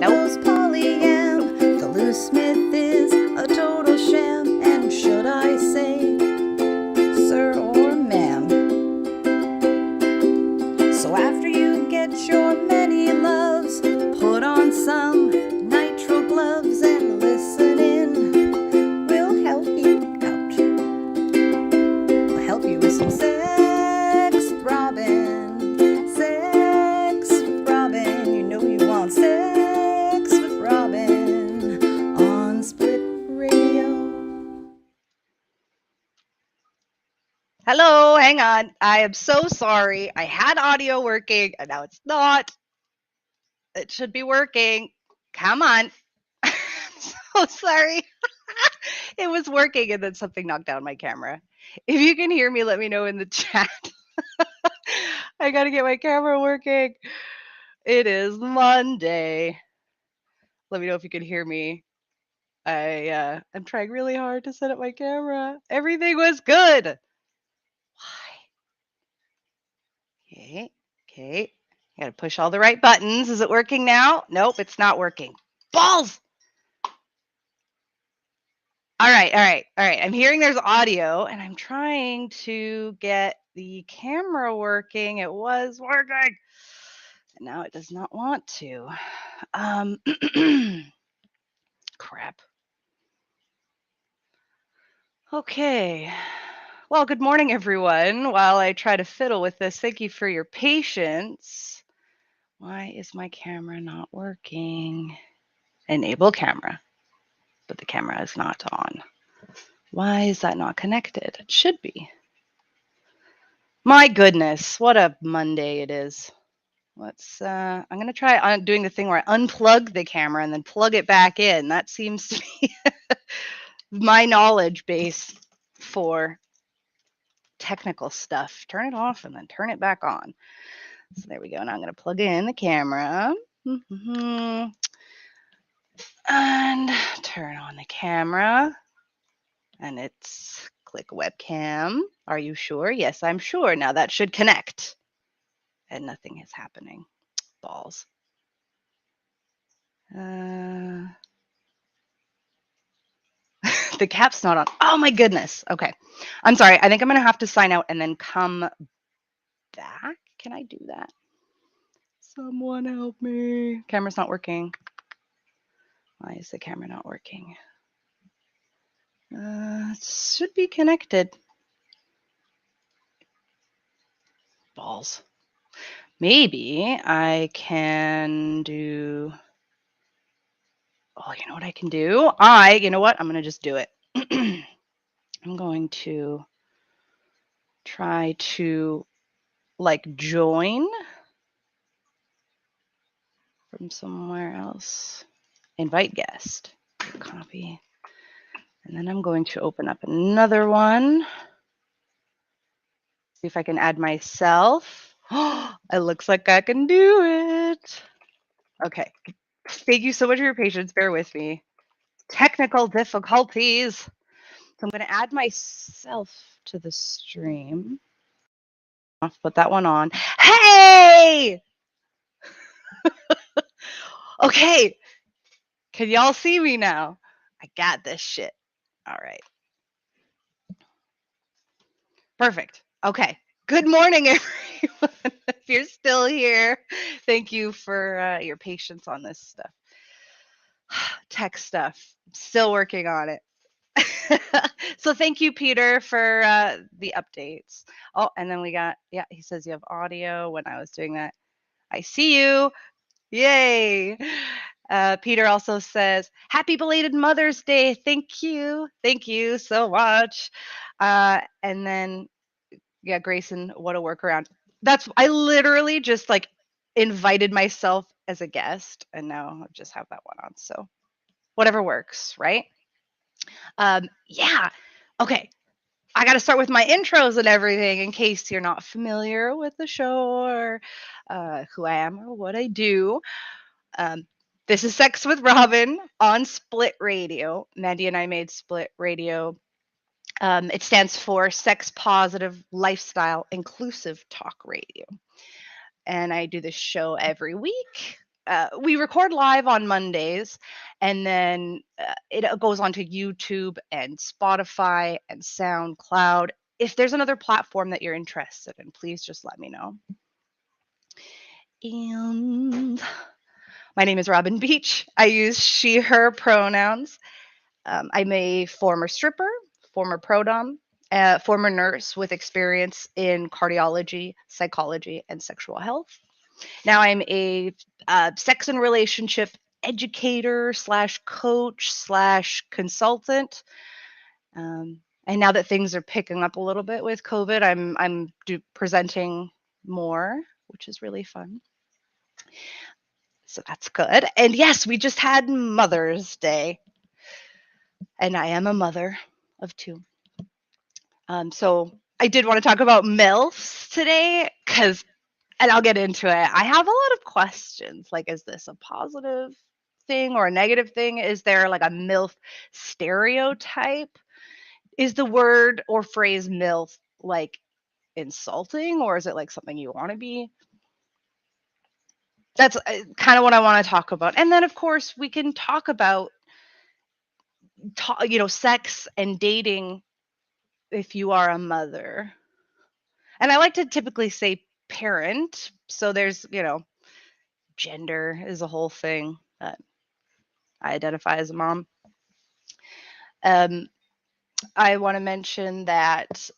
those polyam. The loose myth is a total sham. And should I say, sir or ma'am? So after you get your many loves, put on some nitrile gloves and listen in. We'll help you out. We'll help you with some sex throbbing. Sex throbbing. You know you want sex with Robin on Split Radio. Hello, hang on. I am so sorry. I had audio working and now it's not. It should be working. Come on. I'm so sorry. It was working and then something knocked down my camera. If you can hear me, let me know in the chat. I gotta get my camera working. It is Monday. Let me know if you can hear me. I'm trying really hard to set up my camera. Everything was good. Why? Okay. I gotta push all the right buttons. Is it working now? Nope, it's not working. Balls! All right. I'm hearing there's audio, and I'm trying to get the camera working. It was working. And now it does not want to. Crap. Okay. Well, good morning, everyone. While I try to fiddle with this, thank you for your patience. Why is my camera not working? Enable camera, but the camera is not on. Why is that not connected? It should be. My goodness, what a Monday it is. I'm going to try doing the thing where I unplug the camera and then plug it back in. That seems to be my knowledge base for technical stuff. Turn it off and then turn it back on. So there we go. Now I'm going to plug in the camera. And turn on the camera. And it's click webcam. Are you sure? Yes, I'm sure. Now that should connect. And nothing is happening. Balls. The cap's not on. Oh my goodness. Okay. I'm sorry. I think I'm going to have to sign out and then come back. Can I do that? Someone help me. Camera's not working. Why is the camera not working? It should be connected. Balls. Maybe I can do... Oh, you know what I can do? You know what? I'm going to just do it. I'm going to try to join from somewhere else. Invite guest. Copy. And then I'm going to open up another one. See if I can add myself. It looks like I can do it. Okay. Thank you so much for your patience. Bear with me. Technical difficulties. So I'm going to add myself to the stream. I'll put that one on. Hey! Okay. Can y'all see me now? I got this shit. All right. Perfect. Okay. Good morning, everyone. If you're still here, thank you for your patience on this stuff. Tech stuff. Still working on it. So thank you, Peter, for the updates. Oh, and then we got, yeah, he says you have audio when I was doing that. I see you. Yay. Peter also says, happy belated Mother's Day. Thank you. Thank you so much. And then, yeah, Grayson, what a workaround. I literally just invited myself as a guest and now I just have that one on. So whatever works, right? Yeah. Okay. I got to start with my intros and everything in case you're not familiar with the show or who I am or what I do. This is Sex with Robin on Split Radio. Mandy and I made Split Radio. It stands for Sex Positive Lifestyle Inclusive Talk Radio. And I do this show every week. we record live on Mondays, and then it goes onto YouTube and Spotify and Soundcloud. If there's another platform that you're interested in, please just let me know. And my name is Robin Beach. I use she, her pronouns. I'm a former stripper, former pro-dom, former nurse with experience in cardiology, psychology, and sexual health. Now I'm a sex and relationship educator slash coach slash consultant. And now that things are picking up a little bit with COVID, I'm presenting more, which is really fun. So that's good. And yes, we just had Mother's Day, and I am a mother of 2. So I did want to talk about MILFs today and I'll get into it. I have a lot of questions. Like, is this a positive thing or a negative thing? Is there like a MILF stereotype? Is the word or phrase MILF like insulting, or is it like something you want to be? That's kind of what I want to talk about. And then, of course, we can talk about, sex and dating if you are a mother. And I like to typically say parent. So there's, gender is a whole thing. I identify as a mom. I want to mention that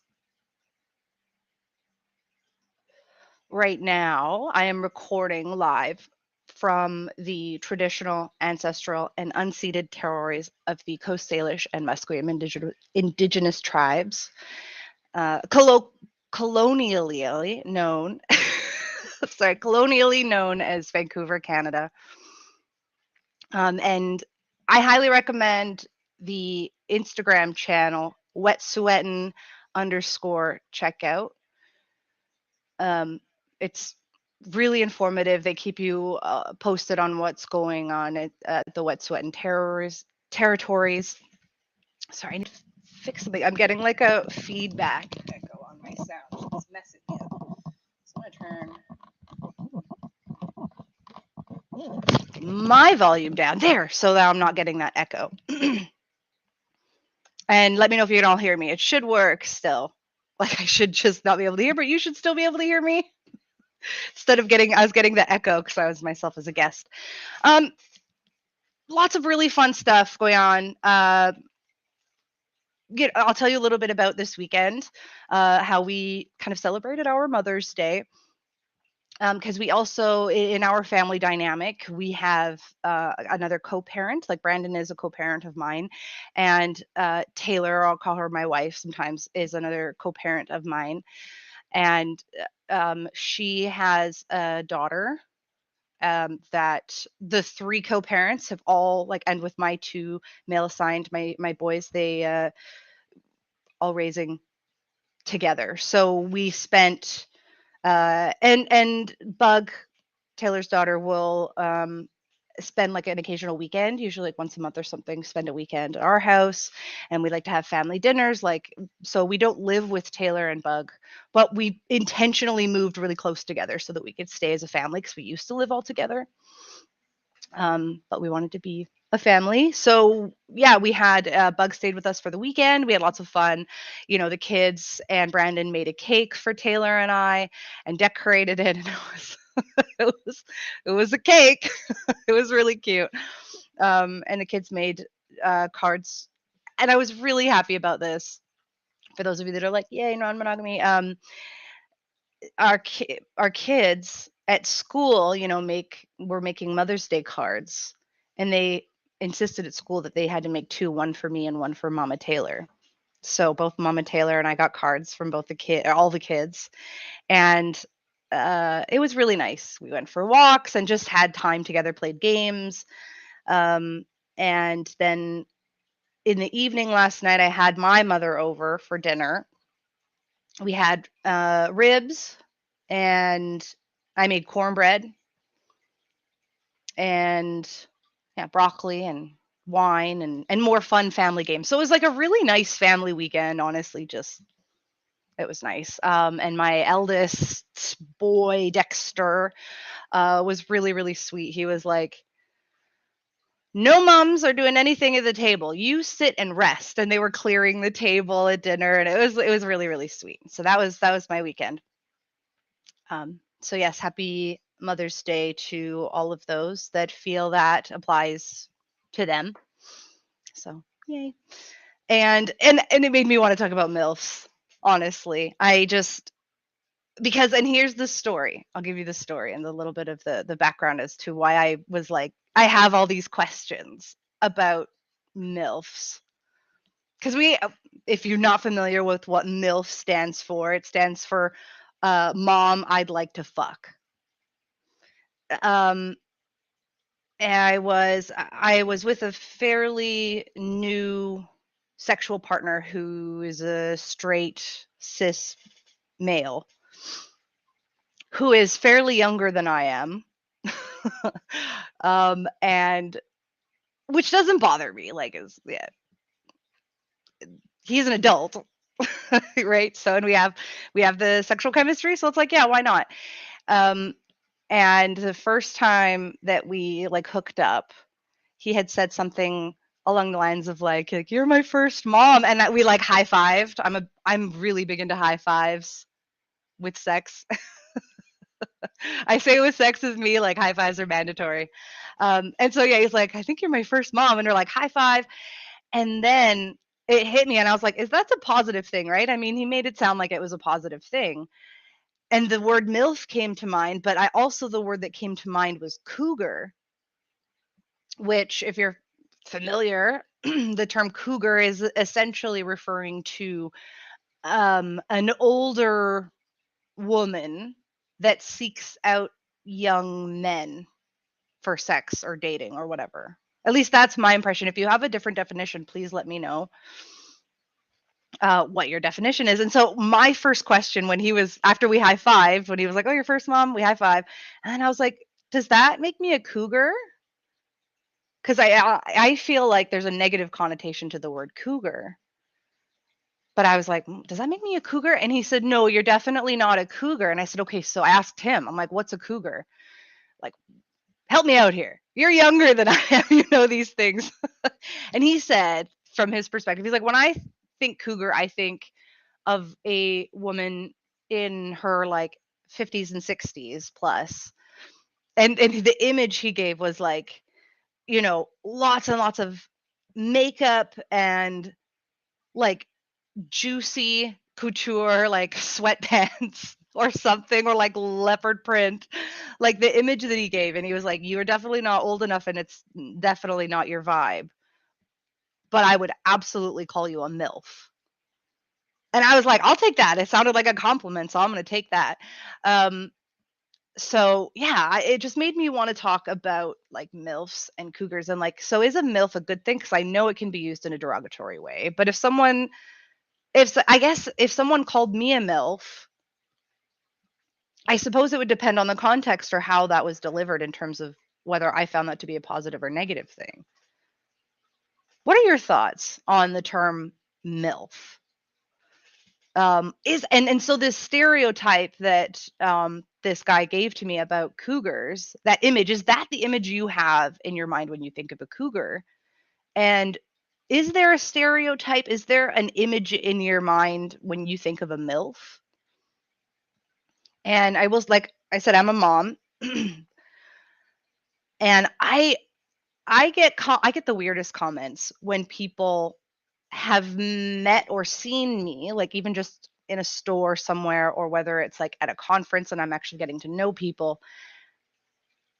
right now I am recording live from the traditional, ancestral, and unceded territories of the Coast Salish and Musqueam indigenous tribes, colonially known, colonially known as Vancouver, Canada. And I highly recommend the Instagram channel wetsweatin_checkout. It's really informative. They keep you posted on what's going on at the Wet Sweatin' territories. Sorry, I need to fix something. I'm getting like a feedback echo on my sound. It's messing me up. So I'm going to turn my volume down there so that I'm not getting that echo. And let me know if you can all hear me. It should work still. Like, I should just not be able to hear, but you should still be able to hear me. Instead of I was getting the echo because I was myself as a guest. Lots of really fun stuff going on. I'll tell you a little bit about this weekend, how we kind of celebrated our Mother's Day. Because we also, in our family dynamic, we have another co-parent. Like, Brandon is a co-parent of mine, and Taylor, I'll call her my wife sometimes, is another co-parent of mine. And she has a daughter that the 3 co-parents have all, like, and with my 2 male assigned, my boys, they all raising together. So we spent and Bug, Taylor's daughter, will spend like an occasional weekend, usually like once a month or something, spend a weekend at our house. And we like to have family dinners. So we don't live with Taylor and Bug, but we intentionally moved really close together so that we could stay as a family, because we used to live all together. But we wanted to be a family. So yeah, we had Bug stayed with us for the weekend. We had lots of fun. The kids and Brandon made a cake for Taylor and I and decorated it. And it was a cake. It was really cute. And the kids made cards. And I was really happy about this. For those of you that are like, yay, non-monogamy. Our kids at school, were making Mother's Day cards, and they insisted at school that they had to make 2, one for me and one for Mama Taylor. So both Mama Taylor and I got cards from all the kids, and it was really nice. We went for walks and just had time together, played games, and then in the evening last night, I had my mother over for dinner. We had ribs, and I made cornbread and broccoli and wine and more fun family games. So it was like a really nice family weekend, honestly. It was nice. And my eldest boy, Dexter, was really, really sweet. He was like, no moms are doing anything at the table. You sit and rest. And they were clearing the table at dinner, and it was really, really sweet. So that was my weekend. So yes, happy Mother's Day to all of those that feel that applies to them. So yay. And it made me want to talk about MILFs, honestly. I just because and here's the story. I'll give you the story and a little bit of the background as to why I was like, I have all these questions about MILFs. Because if you're not familiar with what MILF stands for, it stands for Mom I'd Like to Fuck. And I was with a fairly new sexual partner who is a straight cis male who is fairly younger than I am. And which doesn't bother me. Like, he's an adult, right? So, and we have the sexual chemistry, so it's like, yeah, why not? And the first time that we like hooked up, he had said something along the lines of like you're my first mom, and that we like high fived. I'm really big into high fives with sex. I say with sex is me, like high fives are mandatory. And so yeah, he's like, I think you're my first mom, and we're like high five, and then it hit me, and I was like, that's a positive thing, right? I mean, he made it sound like it was a positive thing. And the word MILF came to mind, but the word that came to mind was cougar, which, if you're familiar, the term cougar is essentially referring to an older woman that seeks out young men for sex or dating or whatever. At least that's my impression. If you have a different definition, please let me know what your definition is. And so my first question after we high fived, when he was like, oh, your first mom, we high five. And then I was like, does that make me a cougar? Because I feel like there's a negative connotation to the word cougar. But I was like, does that make me a cougar? And he said, no, you're definitely not a cougar. And I said, okay. So I asked him, I'm like, what's a cougar? Like, help me out here. You're younger than I am. You know these things. And he said, from his perspective, he's like, when I think cougar, I think of a woman in her like 50s and 60s plus. And the image he gave was like, lots and lots of makeup and like juicy couture, like sweatpants or something, or like leopard print, like the image that he gave. And he was like, you're definitely not old enough, and it's definitely not your vibe, but I would absolutely call you a MILF. And I was like, I'll take that. It sounded like a compliment, so I'm going to take that. So yeah, it just made me want to talk about like MILFs and cougars, and like, so is a MILF a good thing? Because I know it can be used in a derogatory way, but if someone called me a MILF, I suppose it would depend on the context or how that was delivered in terms of whether I found that to be a positive or negative thing. What are your thoughts on the term MILF? So this stereotype that this guy gave to me about cougars, that image, is that the image you have in your mind when you think of a cougar? And is there a stereotype? Is there an image in your mind when you think of a MILF? And I was like, I said, I'm a mom, and I get the weirdest comments when people have met or seen me, like even just in a store somewhere, or whether it's like at a conference and I'm actually getting to know people.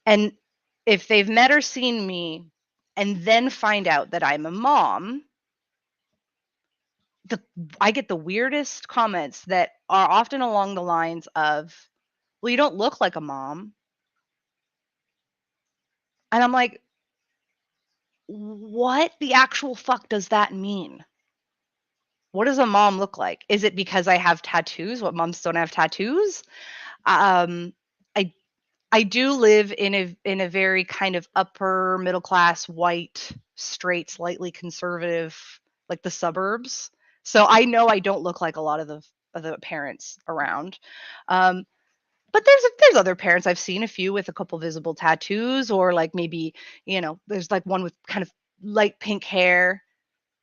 And if they've met or seen me and then find out that I'm a mom, I get the weirdest comments that are often along the lines of, well, you don't look like a mom. And I'm like, what the actual fuck does that mean? What does a mom look like? Is it because I have tattoos? What moms don't have tattoos? Um, I I do live in a very kind of upper middle class, white, straight, slightly conservative, like the suburbs. So I know I don't look like a lot of the parents around. Um, But there's other parents. I've seen a few with a couple visible tattoos, or like maybe, there's like one with kind of light pink hair.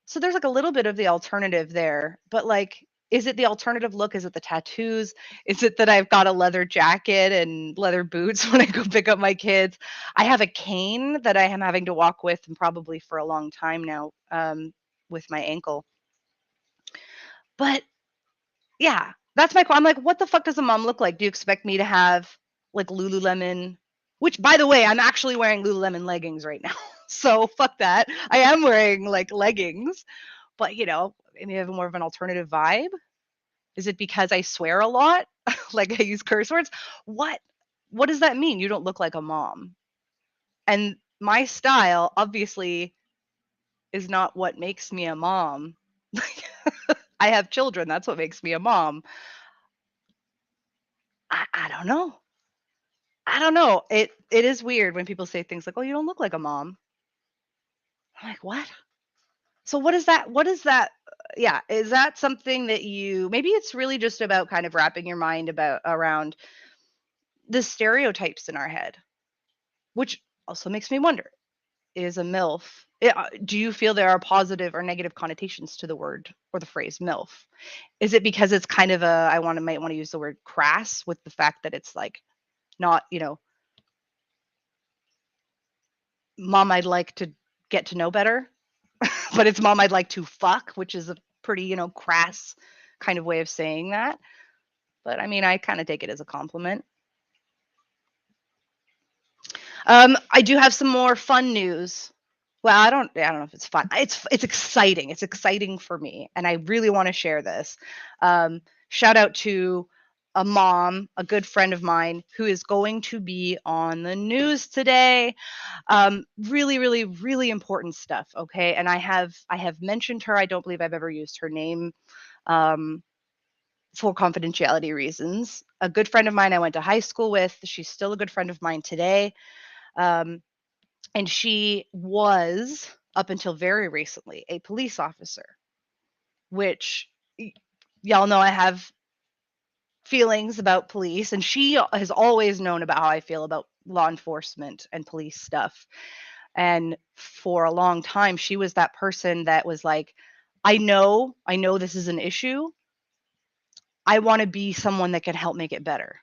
So there's like a little bit of the alternative there. But like, is it the alternative look? Is it the tattoos? Is it that I've got a leather jacket and leather boots when I go pick up my kids? I have a cane that I am having to walk with, and probably for a long time now, with my ankle. But yeah, that's I'm like, what the fuck does a mom look like? Do you expect me to have like Lululemon? Which, by the way, I'm actually wearing Lululemon leggings right now. So fuck that. I am wearing like leggings, but maybe I have more of an alternative vibe. Is it because I swear a lot? Like I use curse words? What? What does that mean? You don't look like a mom. And my style obviously is not what makes me a mom. I have children. That's what makes me a mom. I don't know. I don't know. It is weird when people say things like, "Oh, you don't look like a mom." I'm like, "What?" So what is that? What is that? Yeah, is that something that maybe it's really just about kind of wrapping your mind around the stereotypes in our head, which also makes me wonder, is a MILF, do you feel there are positive or negative connotations to the word or the phrase MILF? Is it because it's kind of might want to use the word crass, with the fact that it's like not, mom I'd like to get to know better, but it's mom I'd like to fuck, which is a pretty, crass kind of way of saying that. But I mean, I kind of take it as a compliment. I do have some more fun news. Well, I don't know if it's fun. It's exciting. It's exciting for me, and I really want to share this. Shout out to a mom, a good friend of mine, who is going to be on the news today. Really, really, really important stuff. Okay, and I have mentioned her. I don't believe I've ever used her name, um, for confidentiality reasons. A good friend of mine I went to high school with. She's still a good friend of mine today. Um, and she was, up until very recently, a police officer, which y'all know I have feelings about police, and she has always known about how I feel about law enforcement and police stuff. And for a long time, she was that person that was like, I know this is an issue. I want to be someone that can help make it better.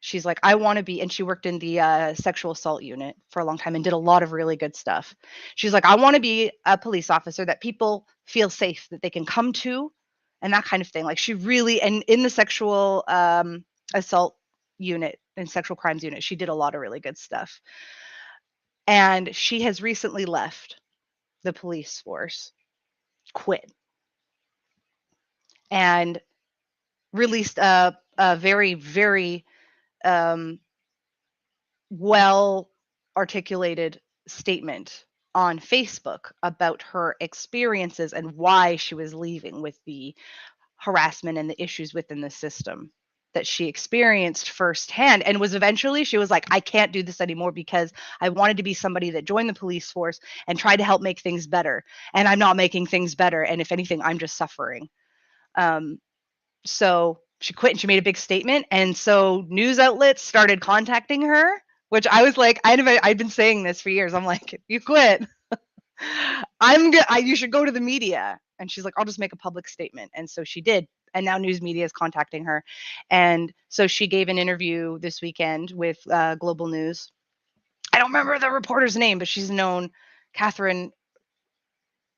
She's like, I want to be, and she worked in the sexual assault unit for a long time and did a lot of really good stuff. She's like, I want to be a police officer that people feel safe, that they can come to, and that kind of thing. Like, she really, and in the sexual assault unit and sexual crimes unit, she did a lot of really good stuff. And she has recently left the police force, quit, and released a very, very um, well articulated statement on Facebook about her experiences and why she was leaving, with the harassment and the issues within the system that she experienced firsthand, and she was like, I can't do this anymore, because I wanted to be somebody that joined the police force and tried to help make things better, and I'm not making things better, and if anything, I'm just suffering. So she quit, and she made a big statement, and so news outlets started contacting her, which I was like, I'd been saying this for years. I'm like, if you quit, you should go to the media. And she's like, I'll just make a public statement. And so she did. And now news media is contacting her. And so she gave an interview this weekend with Global News. I don't remember the reporter's name, but she's known, Catherine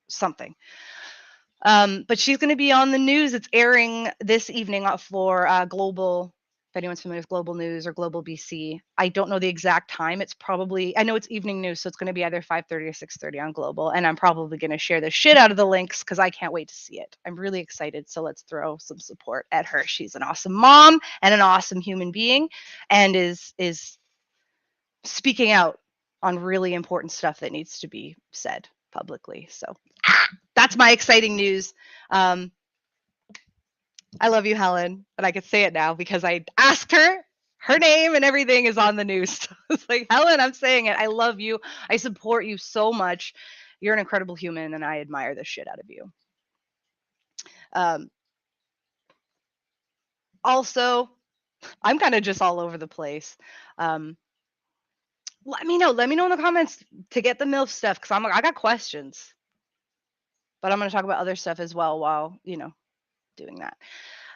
something. But she's going to be on the news. It's airing this evening for Global. If anyone's familiar with Global News or Global BC, I don't know the exact time. I know it's evening news, so it's going to be either 5:30 or 6:30 on Global. And I'm probably going to share the shit out of the links, because I can't wait to see it. I'm really excited. So let's throw some support at her. She's an awesome mom and an awesome human being, and is speaking out on really important stuff that needs to be said publicly. So that's my exciting news. I love you, Helen, and I could say it now because I asked her. Her name and everything is on the news. It's like, Helen, I'm saying it. I love you. I support you so much. You're an incredible human, and I admire the shit out of you. Also, I'm kind of just all over the place. Um, let me know. Let me know in the comments to get the MILF stuff because I got questions, but I'm going to talk about other stuff as well while doing that.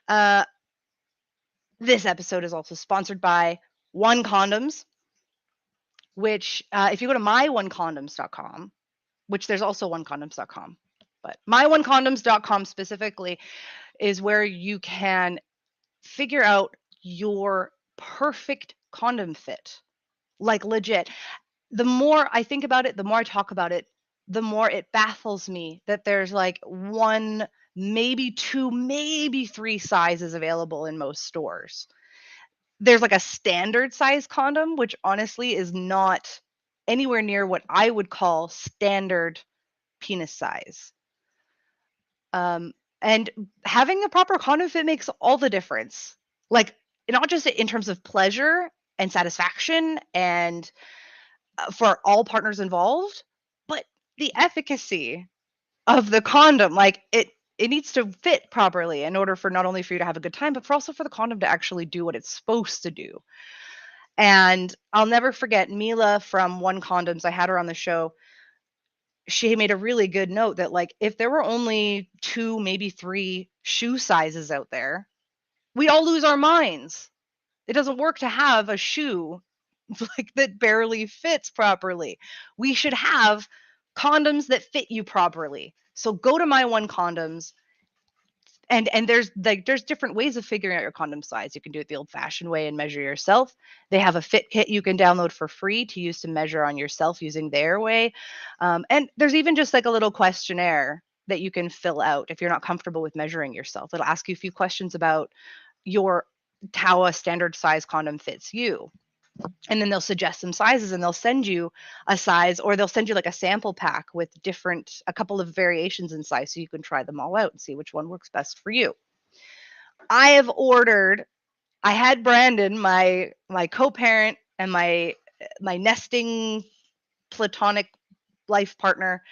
Uh, this episode is also sponsored by One Condoms, which if you go to myonecondoms.com, which there's also onecondoms.com, but myonecondoms.com specifically is where you can figure out your perfect condom fit. Like legit. The more I think about it, the more I talk about it, the more it baffles me that there's like one, maybe two, maybe three sizes available in most stores. There's like a standard size condom, which honestly is not anywhere near what I would call standard penis size. And having a proper condom fit makes all the difference. Like, not just in terms of pleasure and satisfaction and for all partners involved, but the efficacy of the condom. Like, it needs to fit properly in order for not only for you to have a good time, but for also for the condom to actually do what it's supposed to do. And I'll never forget Mila from One Condoms. I had her on the show. She made a really good note that like if there were only two, maybe three shoe sizes out there, we'd all lose our minds. It doesn't work to have a shoe like that barely fits properly. We should have condoms that fit you properly. So go to My One Condoms, and there's different ways of figuring out your condom size. You can do it the old-fashioned way and measure yourself. They have a fit kit you can download for free to use to measure on yourself using their way. And there's even just like a little questionnaire that you can fill out if you're not comfortable with measuring yourself. It'll ask you a few questions about your how a standard size condom fits you, and then they'll suggest some sizes and they'll send you a size, or they'll send you like a sample pack with a couple of variations in size so you can try them all out and see which one works best for you. I had Brandon, my co-parent and my nesting platonic life partner.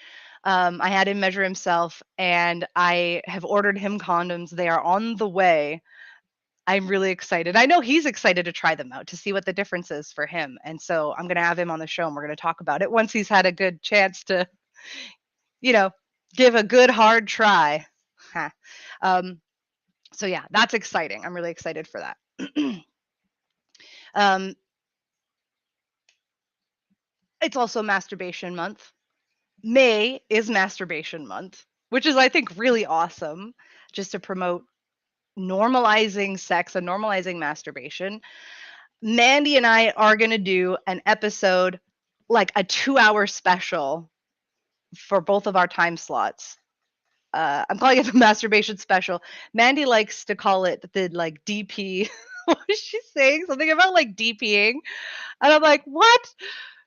I had him measure himself and I have ordered him condoms. They are on the way. I'm really excited. I know he's excited to try them out to see what the difference is for him. And so I'm going to have him on the show and we're going to talk about it once he's had a good chance to, you know, give a good hard try. um, so yeah, that's exciting. I'm really excited for that. um, it's also masturbation month. May is masturbation month, which is, I think, really awesome just to promote normalizing sex and normalizing masturbation. Mandy and I are going to do an episode, like a 2-hour special for both of our time slots. I'm calling it the masturbation special. Mandy likes to call it the like DP. What was she saying? Something about like DPing. And I'm like, what?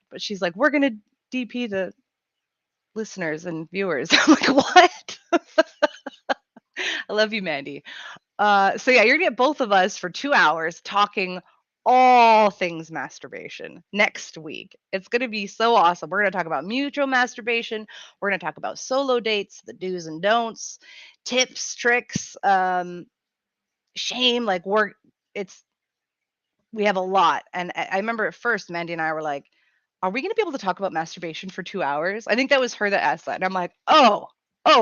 But she's like, we're going to DP the listeners and viewers. I'm like, what? I love you, Mandy. So yeah, you're gonna get both of us for 2 hours talking all things masturbation next week. It's gonna be so awesome. We're gonna talk about mutual masturbation. We're gonna talk about solo dates, the do's and don'ts, tips, tricks, shame. Like we have a lot. And I remember at first, Mandy and I were like, "Are we gonna be able to talk about masturbation for 2 hours?" I think that was her that asked that, and I'm like, "Oh,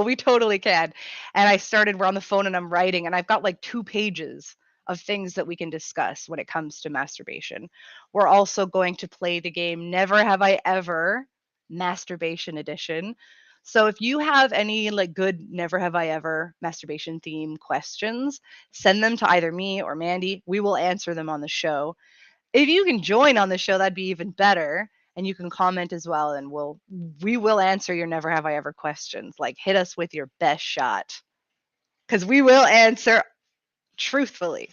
we totally can." And we're on the phone and I'm writing, and I've got like 2 pages of things that we can discuss when it comes to masturbation. We're also going to play the game Never Have I Ever, Masturbation Edition. So if you have any like good Never Have I Ever masturbation theme questions, send them to either me or Mandy. We will answer them on the show. If you can join on the show, that'd be even better. And you can comment as well, and we will answer your Never Have I Ever questions. Like, hit us with your best shot, because we will answer truthfully.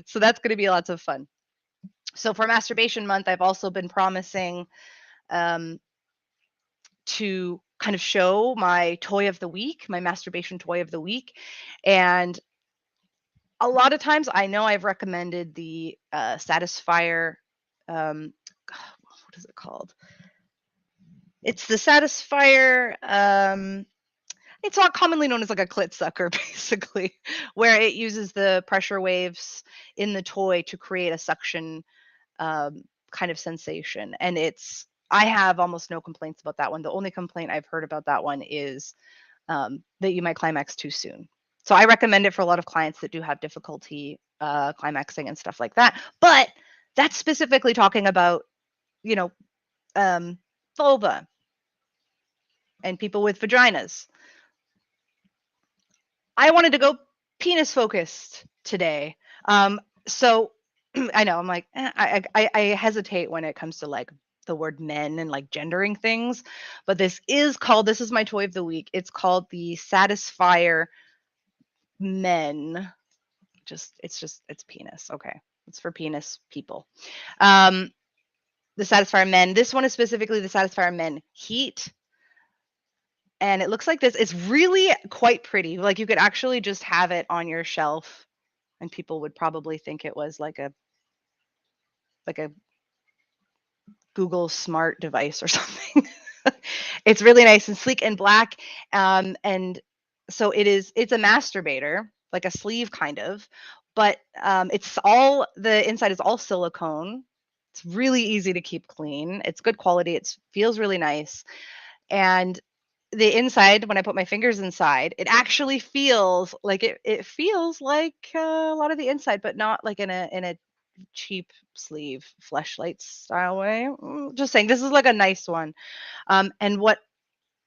So that's going to be lots of fun. So for Masturbation Month, I've also been promising to kind of show my toy of the week, my masturbation toy of the week. And a lot of times I know I've recommended the Satisfier. What is it called? It's the Satisfier It's not commonly known as like a clit sucker, basically, where it uses the pressure waves in the toy to create a suction kind of sensation. And I have almost no complaints about that one. The only complaint I've heard about that one is that you might climax too soon. So I recommend it for a lot of clients that do have difficulty climaxing and stuff like that. But that's specifically talking about, you know, vulva and people with vaginas. I wanted to go penis focused today. So I know I'm like, I hesitate when it comes to like the word men and like gendering things, but this is my toy of the week. It's called the Satisfier Men. It's penis. Okay. It's for penis people. The Satisfier Men. This one is specifically the Satisfier Men Heat. And it looks like this. It's really quite pretty. Like you could actually just have it on your shelf and people would probably think it was like a Google smart device or something. It's really nice and sleek and black. And so it's a masturbator, like a sleeve kind of, but the inside is all silicone. It's really easy to keep clean. It's good quality. It feels really nice. And the inside, when I put my fingers inside, it actually feels like it feels like a lot of the inside, but not like in a cheap sleeve fleshlight style way. Just saying, this is like a nice one. And what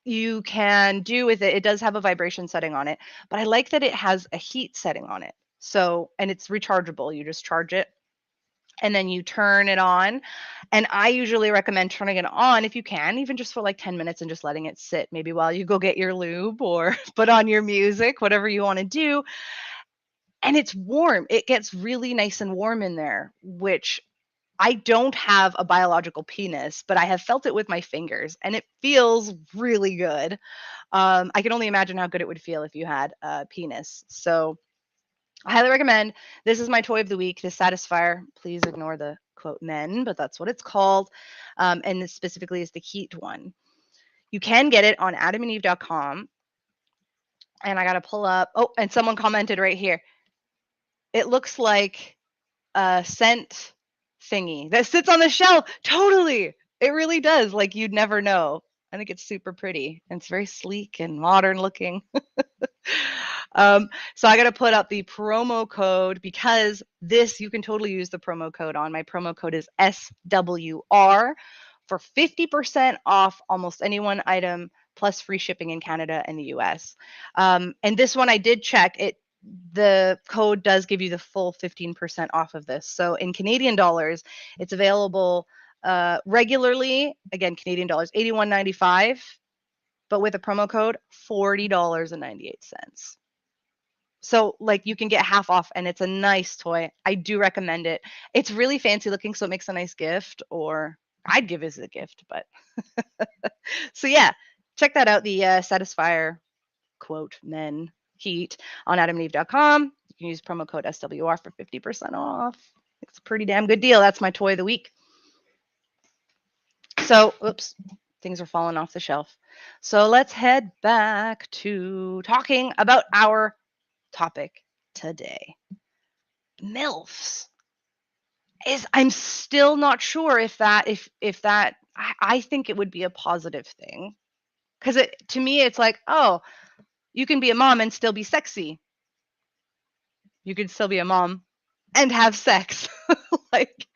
you can do with it, it does have a vibration setting on it, but I like that it has a heat setting on it. So, and it's rechargeable. You just charge it and then you turn it on. And I usually recommend turning it on if you can, even just for like 10 minutes and just letting it sit, maybe while you go get your lube or put on your music, whatever you want to do. And it's warm. It gets really nice and warm in there, which I don't have a biological penis, but I have felt it with my fingers and it feels really good. I can only imagine how good it would feel if you had a penis. So I highly recommend. This is my toy of the week, the Satisfier. Please ignore the quote men, but that's what it's called. And this specifically is the heat one. You can get it on adamandeve.com. And I got to pull up. Oh, and someone commented right here. It looks like a scent thingy that sits on the shelf. Totally. It really does. Like you'd never know. I think it's super pretty. And it's very sleek and modern looking. So I got to put up the promo code because you can totally use the promo code on. My promo code is SWR for 50% off almost any one item plus free shipping in Canada and the US. And this one I did check it. The code does give you the full 15% off of this. So in Canadian dollars, it's available regularly, again, Canadian dollars, $81.95, but with a promo code, $40.98. So like you can get half off and it's a nice toy. I do recommend it. It's really fancy looking, so it makes a nice gift, or I'd give it as a gift, but so yeah, check that out. The Satisfier quote men heat on adamandeve.com. You can use promo code SWR for 50% off. It's a pretty damn good deal. That's my toy of the week. So, oops, things are falling off the shelf. So let's head back to talking about our topic today. MILFs. I'm still not sure if that I think it would be a positive thing. Cuz to me it's like, oh, you can be a mom and still be sexy. You can still be a mom and have sex. Like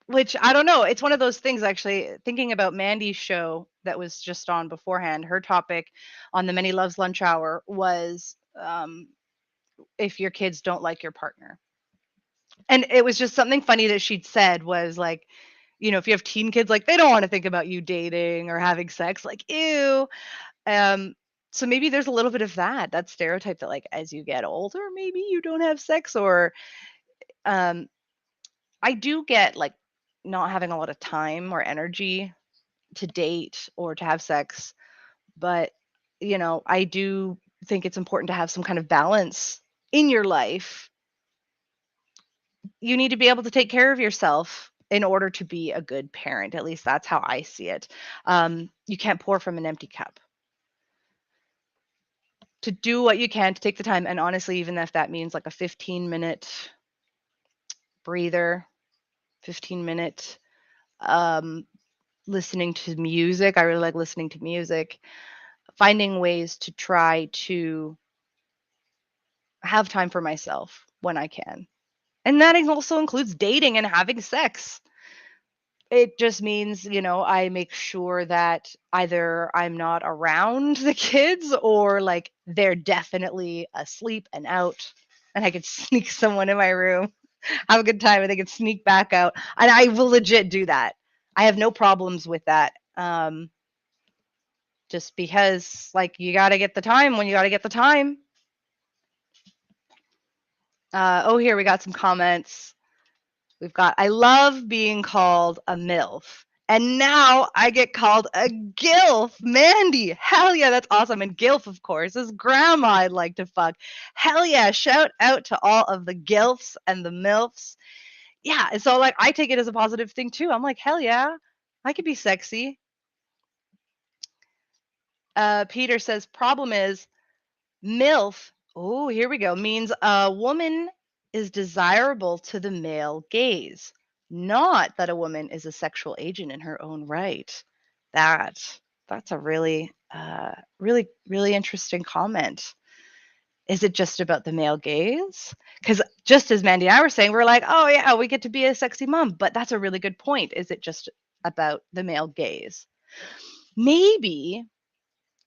which I don't know. It's one of those things actually thinking about Mandy's show that was just on beforehand. Her topic on the Many Loves Lunch Hour was if your kids don't like your partner. And it was just something funny that she'd said was like, if you have teen kids, like they don't want to think about you dating or having sex, like, ew. So maybe there's a little bit of that stereotype that like, as you get older, maybe you don't have sex or, I do get like not having a lot of time or energy to date or to have sex, but I do think it's important to have some kind of balance in your life. You need to be able to take care of yourself in order to be a good parent. At least that's how I see it. You can't pour from an empty cup. to do what you can to take the time. And honestly, even if that means like a 15-minute breather, 15-minute listening to music. I really like listening to music. Finding ways to try to have time for myself when I can. And that also includes dating and having sex. It just means, I make sure that either I'm not around the kids or like they're definitely asleep and out, and I could sneak someone in my room, have a good time, and they can sneak back out. And I will legit do that. I have no problems with that. Just because like you got to get the time when you got to get the time. Here we got some comments. We've got, I love being called a MILF. And now I get called a GILF. Mandy, hell yeah, that's awesome. And GILF, of course, is grandma I'd like to fuck. Hell yeah, shout out to all of the GILFs and the MILFs. Yeah, and so like I take it as a positive thing too. I'm like, hell yeah, I could be sexy. Peter says, problem is MILF, oh, here we go, means a woman is desirable to the male gaze, not that a woman is a sexual agent in her own right. That's a really, really interesting comment. Is it just about the male gaze? Because just as Mandy and I were saying, we're like, oh yeah, we get to be a sexy mom, but that's a really good point. Is it just about the male gaze? Maybe,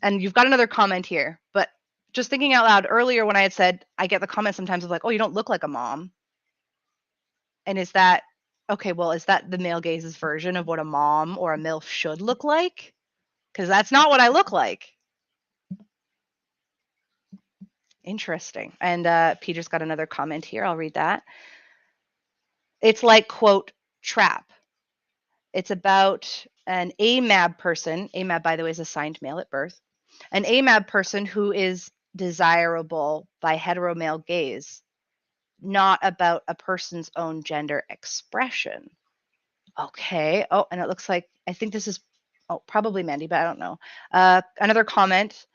and you've got another comment here, but just thinking out loud earlier when I had said, I get the comment sometimes of like, oh, you don't look like a mom. And is that, okay, well, is that the male gaze's version of what a mom or a MILF should look like? Because that's not what I look like. Interesting. And Peter's got another comment here. I'll read that. It's like, quote, trap. It's about an AMAB person. AMAB, by the way, is assigned male at birth. An AMAB person who is desirable by hetero male gaze, not about a person's own gender expression. Okay. Oh, and it looks like, I think this is, probably Mandy, but I don't know. Another comment.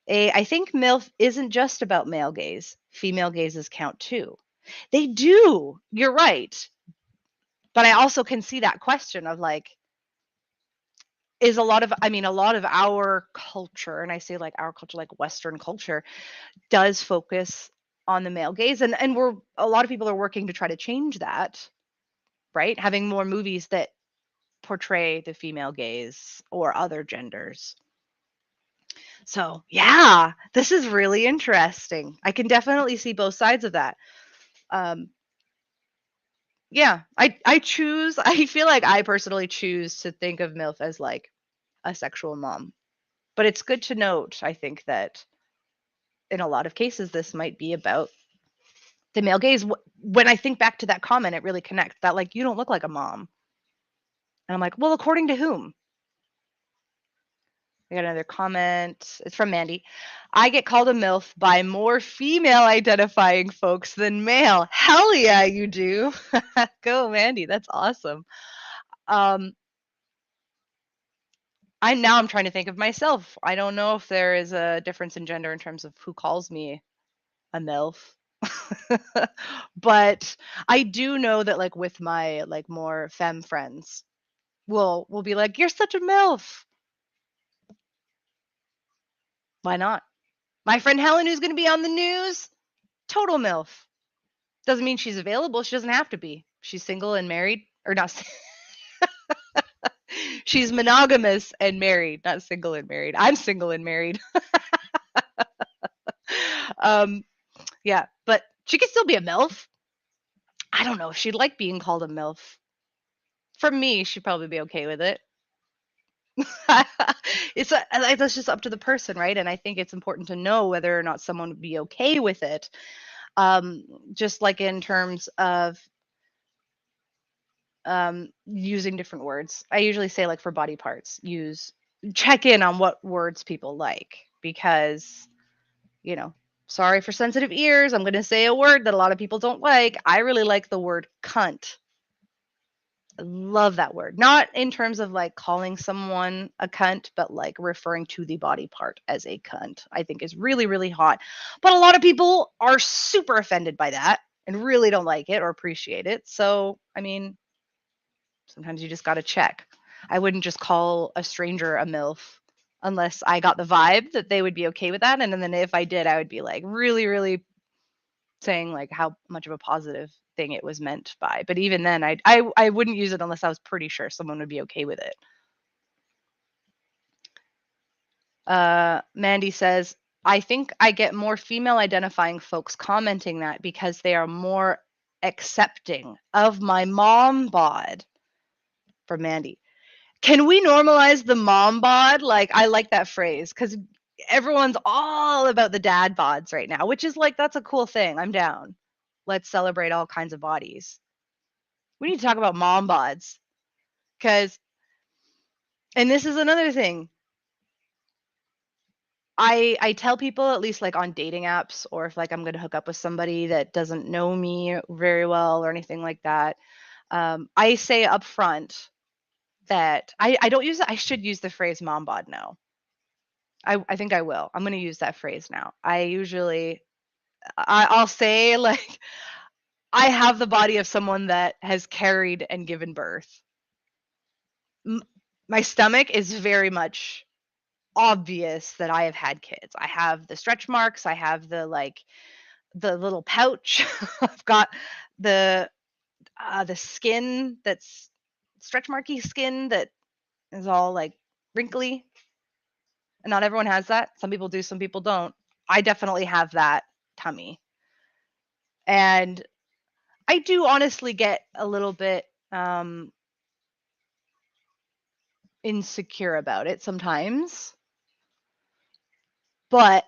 I think MILF isn't just about male gaze. Female gazes count too. They do. You're right. But I also can see that question of like, is a lot of our culture, and I say like our culture, like Western culture, does focus on the male gaze. And a lot of people are working to try to change that, right? Having more movies that portray the female gaze or other genders. So yeah, this is really interesting. I can definitely see both sides of that. Yeah, I feel like I personally choose to think of MILF as like a sexual mom. But it's good to note, I think, that in a lot of cases, this might be about the male gaze. When I think back to that comment, it really connects that, like, you don't look like a mom. And I'm like, well, according to whom? I got another comment. It's from Mandy. I get called a MILF by more female identifying folks than male. Hell yeah, you do. Go, Mandy. That's awesome. I'm trying to think of myself. I don't know if there is a difference in gender in terms of who calls me a MILF. But I do know that like with my like more femme friends, we'll be like, you're such a MILF. Why not? My friend Helen, who's gonna be on the news, total MILF. Doesn't mean she's available. She doesn't have to be. She's single and married. Or not. She's monogamous and married, not single and married. I'm single and married. Yeah, but she could still be a MILF. I don't know if she'd like being called a MILF. For me, she'd probably be okay with it. That's just up to the person, right? And I think it's important to know whether or not someone would be okay with it. Just like in terms of using different words. I usually say like for body parts, check in on what words people like, because, sorry for sensitive ears. I'm going to say a word that a lot of people don't like. I really like the word cunt. I love that word. Not in terms of like calling someone a cunt, but like referring to the body part as a cunt, I think is really, really hot. But a lot of people are super offended by that and really don't like it or appreciate it. So, I mean, sometimes you just got to check. I wouldn't just call a stranger a MILF unless I got the vibe that they would be okay with that. And then if I did, I would be like really, really saying like how much of a positive thing it was meant by. But even then, I wouldn't use it unless I was pretty sure someone would be okay with it. Mandy says, I think I get more female identifying folks commenting that because they are more accepting of my mom bod. For Mandy. Can we normalize the mom bod? Like, I like that phrase because everyone's all about the dad bods right now, which is like, that's a cool thing. I'm down. Let's celebrate all kinds of bodies. We need to talk about mom bods because, and this is another thing. I tell people, at least like on dating apps, or if like I'm going to hook up with somebody that doesn't know me very well or anything like that, I say up front that I don't use it. I should use the phrase mom bod now. I think I will. I'm going to use that phrase now. I'll say like I have the body of someone that has carried and given birth. My stomach is very much obvious that I have had kids. I have the stretch marks, I have the little pouch. I've got the skin that's stretch marky skin that is all like wrinkly. And not everyone has that. Some people do, some people don't. I definitely have that tummy. And I do honestly get a little bit insecure about it sometimes. But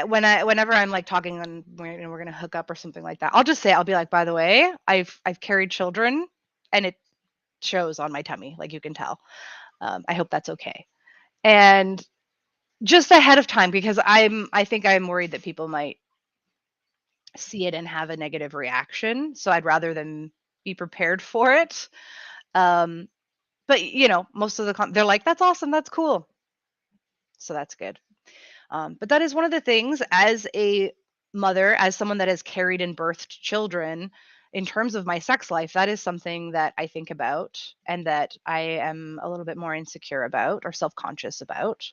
whenever I'm like talking and we're gonna hook up or something like that, I'll just say, I'll be like, by the way, I've carried children and it shows on my tummy, like you can tell. I hope that's okay. And just ahead of time, because I think I'm worried that people might see it and have a negative reaction. So I'd rather them be prepared for it. But most of they're like, that's awesome, that's cool. So that's good. But that is one of the things as a mother, as someone that has carried and birthed children, in terms of my sex life, that is something that I think about and that I am a little bit more insecure about or self-conscious about.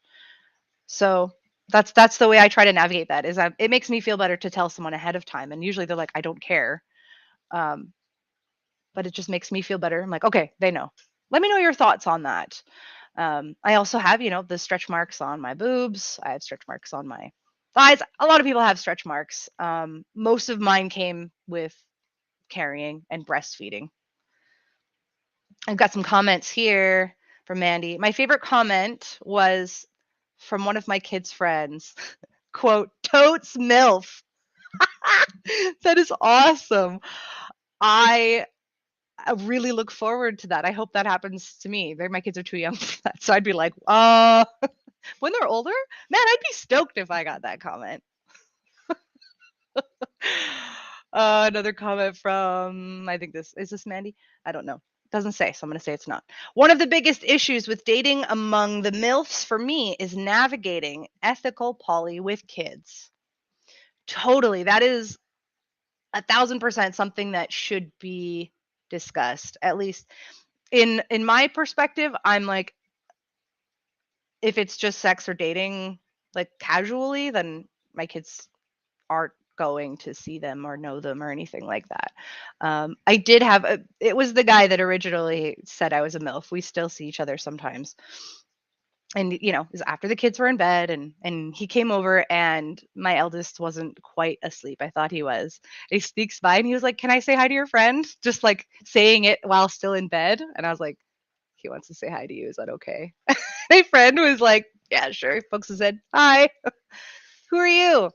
So that's the way I try to navigate that, is that it makes me feel better to tell someone ahead of time. And usually they're like, I don't care. But it just makes me feel better. I'm like, okay, they know. Let me know your thoughts on that. I also have, the stretch marks on my boobs. I have stretch marks on my thighs. A lot of people have stretch marks. Most of mine came with carrying and breastfeeding. I've got some comments here from Mandy. My favorite comment was from one of my kids' friends. Quote, totes MILF. That is awesome. I really look forward to that. I hope that happens to me. My kids are too young for that. So I'd be like, when they're older, man, I'd be stoked if I got that comment. Another comment from, I think is this Mandy? I don't know. It doesn't say, so I'm going to say it's not. One of the biggest issues with dating among the MILFs for me is navigating ethical poly with kids. Totally. That is 1,000% something that should be discussed. At least in my perspective, I'm like, if it's just sex or dating, like casually, then my kids aren't going to see them or know them or anything like that. I did have it was the guy that originally said I was a MILF. We still see each other sometimes. And it was after the kids were in bed, and he came over, and my eldest wasn't quite asleep. I thought he was. He sneaks by and he was like, "Can I say hi to your friend?" Just like saying it while still in bed. And I was like, he wants to say hi to you. Is that okay? My friend was like, yeah, sure. Folks said, hi. Who are you?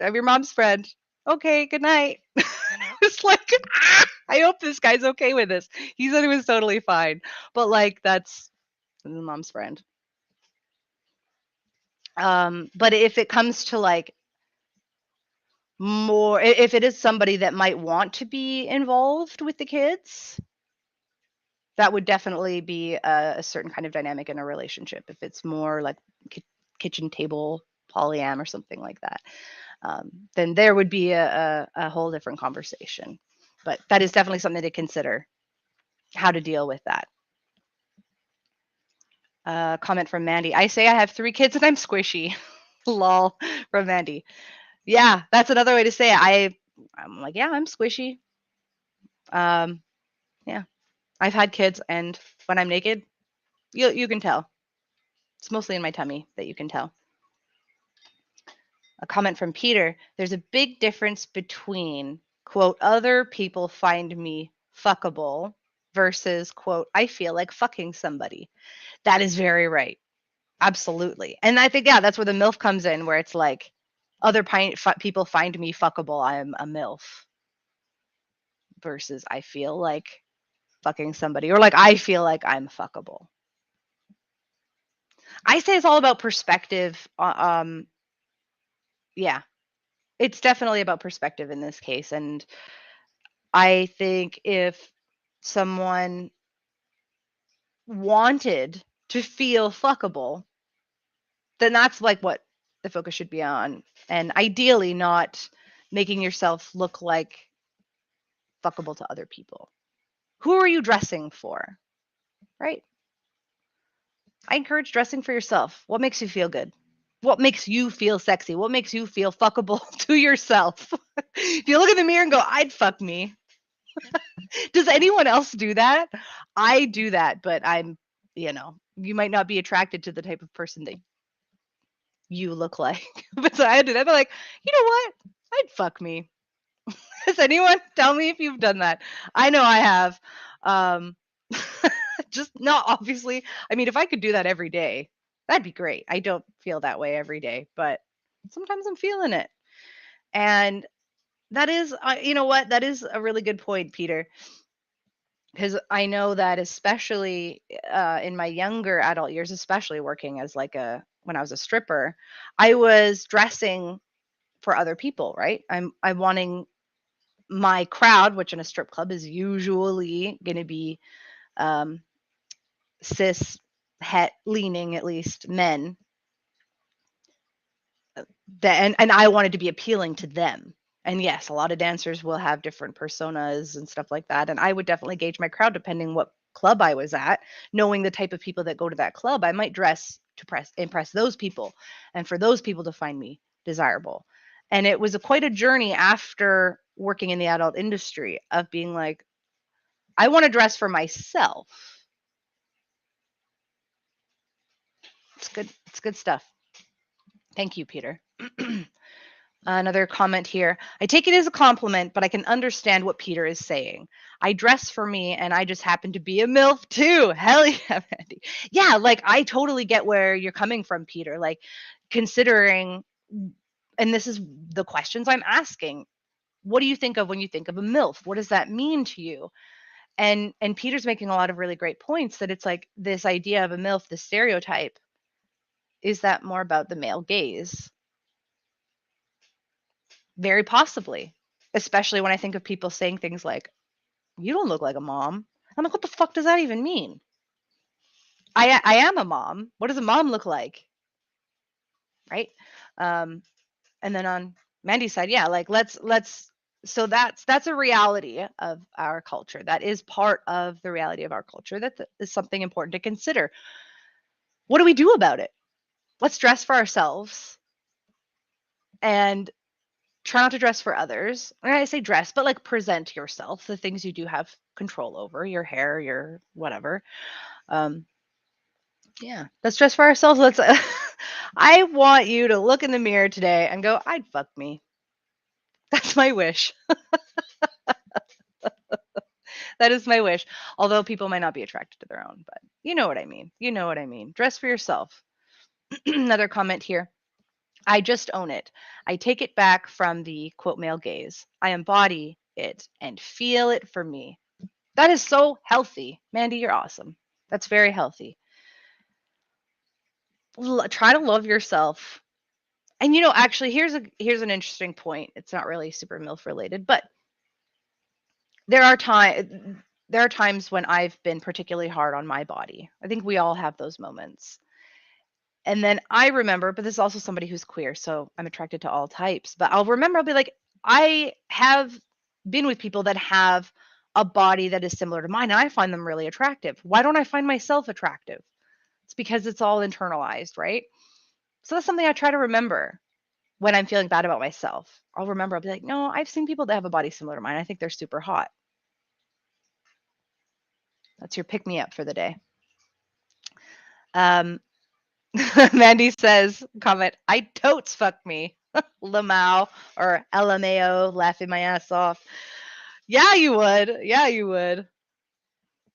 I'm your mom's friend. Okay, good night. It's like, I hope this guy's okay with this. He said it was totally fine. But like, that's the mom's friend. But if it comes to like more, if it is somebody that might want to be involved with the kids, That would definitely be a certain kind of dynamic in a relationship. If it's more like kitchen table polyam or something like that, then there would be a whole different conversation. But that is definitely something to consider, how to deal with that. Comment from Mandy. I say I have 3 kids and I'm squishy. Lol, from Mandy. Yeah, that's another way to say it. I'm like, yeah, I'm squishy. Yeah, I've had kids, and when I'm naked, you can tell. It's mostly in my tummy that you can tell. A comment from Peter. There's a big difference between, quote, other people find me fuckable versus, quote, I feel like fucking somebody. That is very right. Absolutely. And I think, yeah, that's where the MILF comes in, where it's like other people find me fuckable. I'm a MILF versus I feel like fucking somebody, or like I feel like I'm fuckable. I say it's all about perspective. Yeah, it's definitely about perspective in this case. And I think if someone wanted to feel fuckable, then that's like what the focus should be on. And ideally, not making yourself look like fuckable to other people. Who are you dressing for? Right? I encourage dressing for yourself. What makes you feel good? What makes you feel sexy? What makes you feel fuckable to yourself? If you look in the mirror and go, I'd fuck me. Does anyone else do that? I do that, but you might not be attracted to the type of person that you look like. But so I did. I'd be like, you know what? I'd fuck me. Does anyone tell me if you've done that? I know I have. Um, just not obviously. I mean, if I could do that every day, that'd be great. I don't feel that way every day, but sometimes I'm feeling it. And that is, you know what? That is a really good point, Peter. Because I know that especially in my younger adult years, especially working as when I was a stripper, I was dressing for other people, right? I'm wanting my crowd, which in a strip club is usually going to be um, cis het leaning, at least men, and I wanted to be appealing to them. And yes, a lot of dancers will have different personas and stuff like that. And I would definitely gauge my crowd depending what club I was at, knowing the type of people that go to that club. I might dress to impress those people and for those people to find me desirable. And it was quite a journey after working in the adult industry of being like, I want to dress for myself. It's good. It's good stuff. Thank you, Peter. Another comment here. I take it as a compliment, but I can understand what Peter is saying. I dress for me and I just happen to be a MILF too. Hell yeah, Mandy. Yeah, like I totally get where you're coming from, Peter. Like considering, and this is the questions I'm asking. What do you think of when you think of a MILF? What does that mean to you? And Peter's making a lot of really great points that it's like this idea of a MILF, the stereotype, is that more about the male gaze? Very possibly, especially when I think of people saying things like, you don't look like a mom. I'm like, what the fuck does that even mean? I am a mom. What does a mom look like? Right? And then on Mandy's side, yeah, like let's so that's a reality of our culture. That is part of the reality of our culture. That is something important to consider. What do we do about it? Let's dress for ourselves and try not to dress for others. And I say dress, but like present yourself, the things you do have control over, your hair, your whatever. Um, yeah, let's dress for ourselves. Let's. I want you to look in the mirror today and go, I'd fuck me. That's my wish. That is my wish. Although people might not be attracted to their own, but you know what I mean. You know what I mean. Dress for yourself. Another comment here. I just own it. I take it back from the quote male gaze. I embody it and feel it for me. That is so healthy. Mandy, you're awesome. That's very healthy. Try to love yourself. And actually here's an interesting point. It's not really super MILF related, but there are times there are times when I've been particularly hard on my body. I think we all have those moments. And then I remember, but this is also somebody who's queer, so I'm attracted to all types. But I'll be like, I have been with people that have a body that is similar to mine, and I find them really attractive. Why don't I find myself attractive? It's because it's all internalized, right? So that's something I try to remember when I'm feeling bad about myself. I'll be like, no, I've seen people that have a body similar to mine. I think they're super hot. That's your pick me up for the day. Mandy says, comment, I totes fuck me. Lamau or LMAO, laughing my ass off. Yeah, you would. Yeah, you would.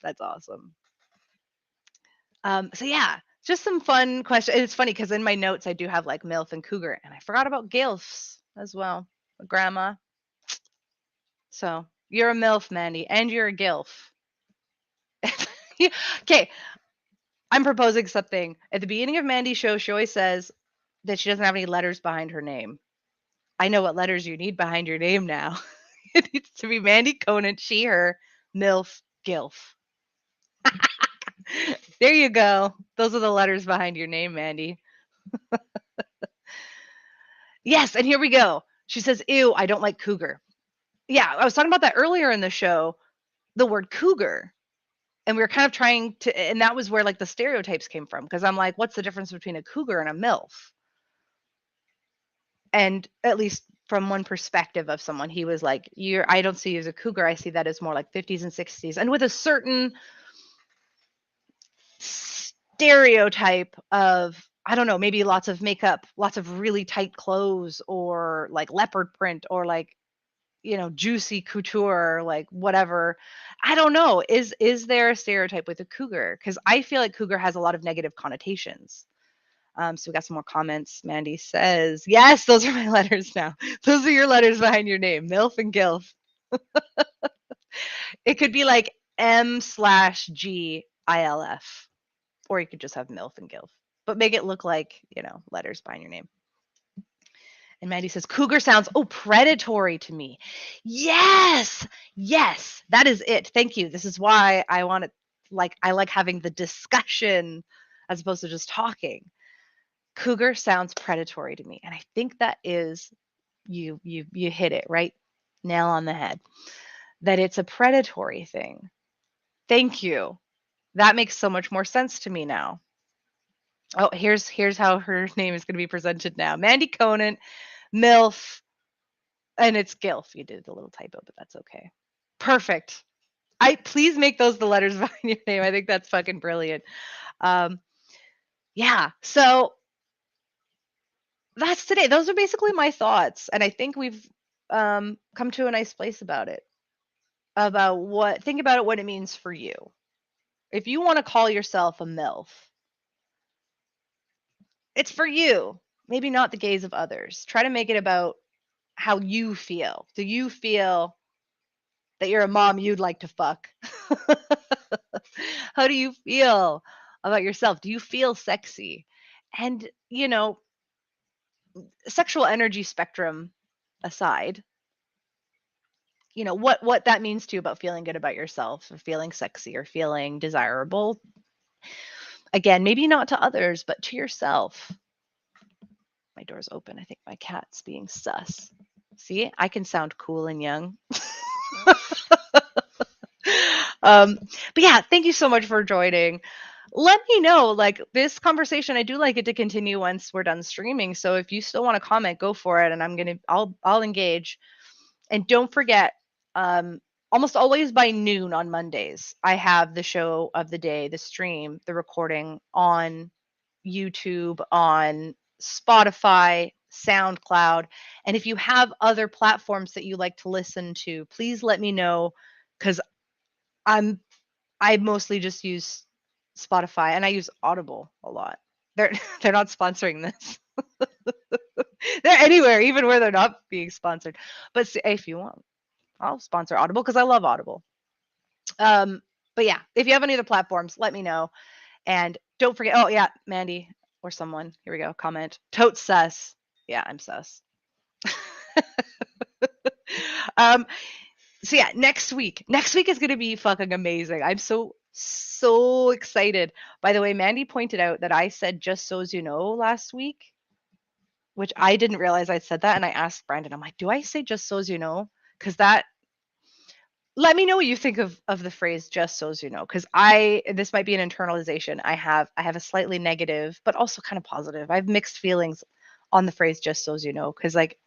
That's awesome. So yeah, just some fun questions. It's funny because in my notes I do have like MILF and Cougar, and I forgot about GILFs as well. Grandma. So you're a MILF, Mandy, and you're a GILF. Okay, I'm proposing something. At the beginning of Mandy's show, she always says that she doesn't have any letters behind her name. I know what letters you need behind your name now. It needs to be Mandy Conant, she, her, MILF, GILF. There you go. Those are the letters behind your name, Mandy. Yes, and here we go. She says, ew, I don't like cougar. Yeah, I was talking about that earlier in the show, the word cougar. And we were kind of trying to, and that was where like the stereotypes came from. Because I'm like, what's the difference between a cougar and a MILF? And at least from one perspective of someone, he was like, I don't see you as a cougar. I see that as more like 50s and 60s. And with a certain stereotype of, I don't know, maybe lots of makeup, lots of really tight clothes, or like leopard print, or like, juicy couture, like whatever. I don't know. Is there a stereotype with a cougar? Because I feel like cougar has a lot of negative connotations. So we got some more comments. Mandy says, yes, those are my letters now. Those are your letters behind your name, MILF and GILF. It could be like M/GILF, or you could just have MILF and GILF, but make it look like, letters behind your name. And Mandy says, cougar sounds, predatory to me. Yes, that is it. Thank you. This is why I want to, I like having the discussion as opposed to just talking. Cougar sounds predatory to me. And I think that is, you hit it right, nail on the head, that it's a predatory thing. Thank you. That makes so much more sense to me now. Oh, here's how her name is going to be presented now. Mandy Conant, MILF, and it's GILF. You did a little typo, but that's okay. Perfect. Please make those the letters behind your name. I think that's fucking brilliant. Yeah. So that's today. Those are basically my thoughts, and I think we've come to a nice place about it. Think about it, what it means for you. If you want to call yourself a MILF, it's for you. Maybe not the gaze of others. Try to make it about how you feel. Do you feel that you're a mom you'd like to fuck? How do you feel about yourself? Do you feel sexy? And, sexual energy spectrum aside, what that means to you about feeling good about yourself, or feeling sexy, or feeling desirable. Again, maybe not to others, but to yourself. My door's open. I think my cat's being sus. See, I can sound cool and young. But yeah, thank you so much for joining. Let me know, like, this conversation, I do like it to continue once we're done streaming. So if you still want to comment, go for it, and I'll engage. And don't forget, almost always by noon on Mondays, I have the show of the day, the stream, the recording on YouTube, on Spotify, Soundcloud. And if you have other platforms that you like to listen to, please let me know, because I mostly just use Spotify, and I use Audible a lot. They're not sponsoring this. They're anywhere, even where they're not being sponsored. But if you want, I'll sponsor Audible because I love Audible. But yeah, if you have any other platforms, let me know. And don't forget, oh yeah, Mandy or someone, here we go, comment, totes sus. Yeah, I'm sus. So yeah, next week is going to be fucking amazing. I'm so excited. By the way, Mandy pointed out that I said just so as you know last week, which I didn't realize I said that. And I asked Brandon, I'm like, do I say just so as you know? Because that, let me know what you think of the phrase just so as you know, because this might be an internalization. I have a slightly negative, but also kind of positive. I have mixed feelings on the phrase just so as you know, because like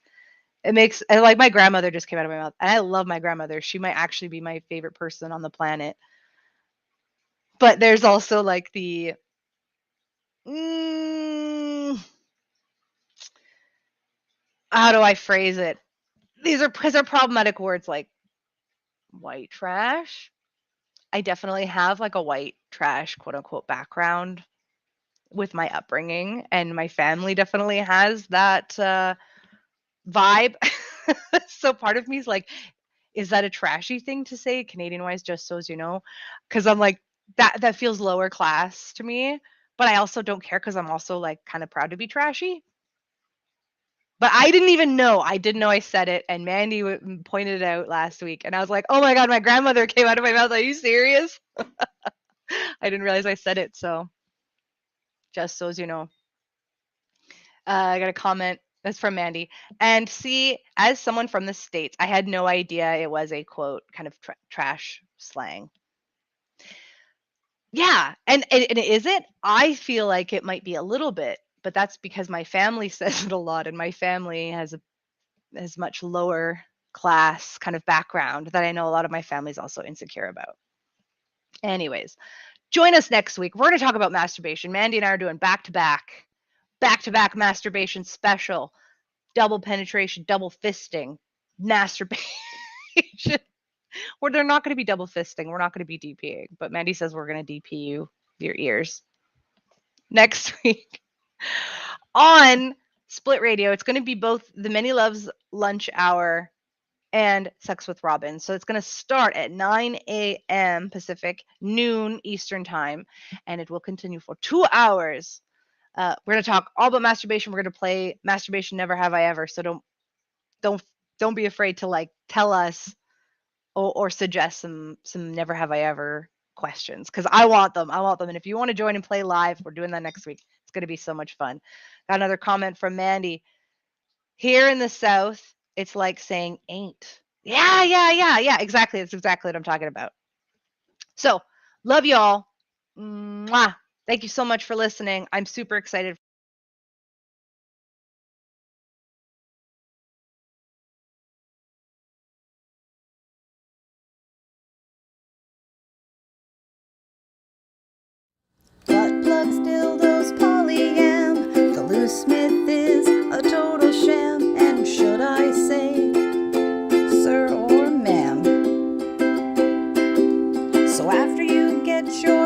it makes, and like my grandmother just came out of my mouth, and I love my grandmother. She might actually be my favorite person on the planet. But there's also like the how do I phrase it? These are problematic words like white trash. I definitely have like a white trash quote unquote background with my upbringing, and my family definitely has that vibe. So part of me is like, is that a trashy thing to say Canadian wise, just so as you know? Because I'm like, that feels lower class to me, but I also don't care because I'm also like kind of proud to be trashy. But I didn't even know. I didn't know I said it, and Mandy pointed it out last week, and I was like, "Oh my god, my grandmother came out of my mouth. Are you serious?" I didn't realize I said it. So, just so as you know, I got a comment. That's from Mandy. And see, as someone from the States, I had no idea it was a quote kind of trash slang. Yeah, and is it? I feel like it might be a little bit, but that's because my family says it a lot, and my family has much lower class kind of background that I know a lot of my family's also insecure about. Anyways, join us next week. We're going to talk about masturbation. Mandy and I are doing back to back masturbation special, double penetration, double fisting, masturbation. Where they're not going to be double fisting. We're not going to be DPing, but Mandy says we're going to DP you your ears next week on Split Radio. It's going to be both the Many Loves lunch hour and Sex with Robin. So it's going to start at 9 a.m. Pacific, noon Eastern time, and it will continue for 2 hours. We're going to talk all about masturbation. We're going to play Masturbation Never Have I Ever. So don't be afraid to like tell us or suggest some Never Have I Ever questions, because I want them. And if you want to join and play live, we're doing that next week. It's going to be so much fun. Got another comment from Mandy. Here in the South, it's like saying ain't. Yeah. Exactly. That's exactly what I'm talking about. So, love y'all. Mwah. Thank you so much for listening. I'm super excited. Butt plugs, dildos, polyam. The loose smith is a total sham. And should I say, sir or ma'am? So after you get your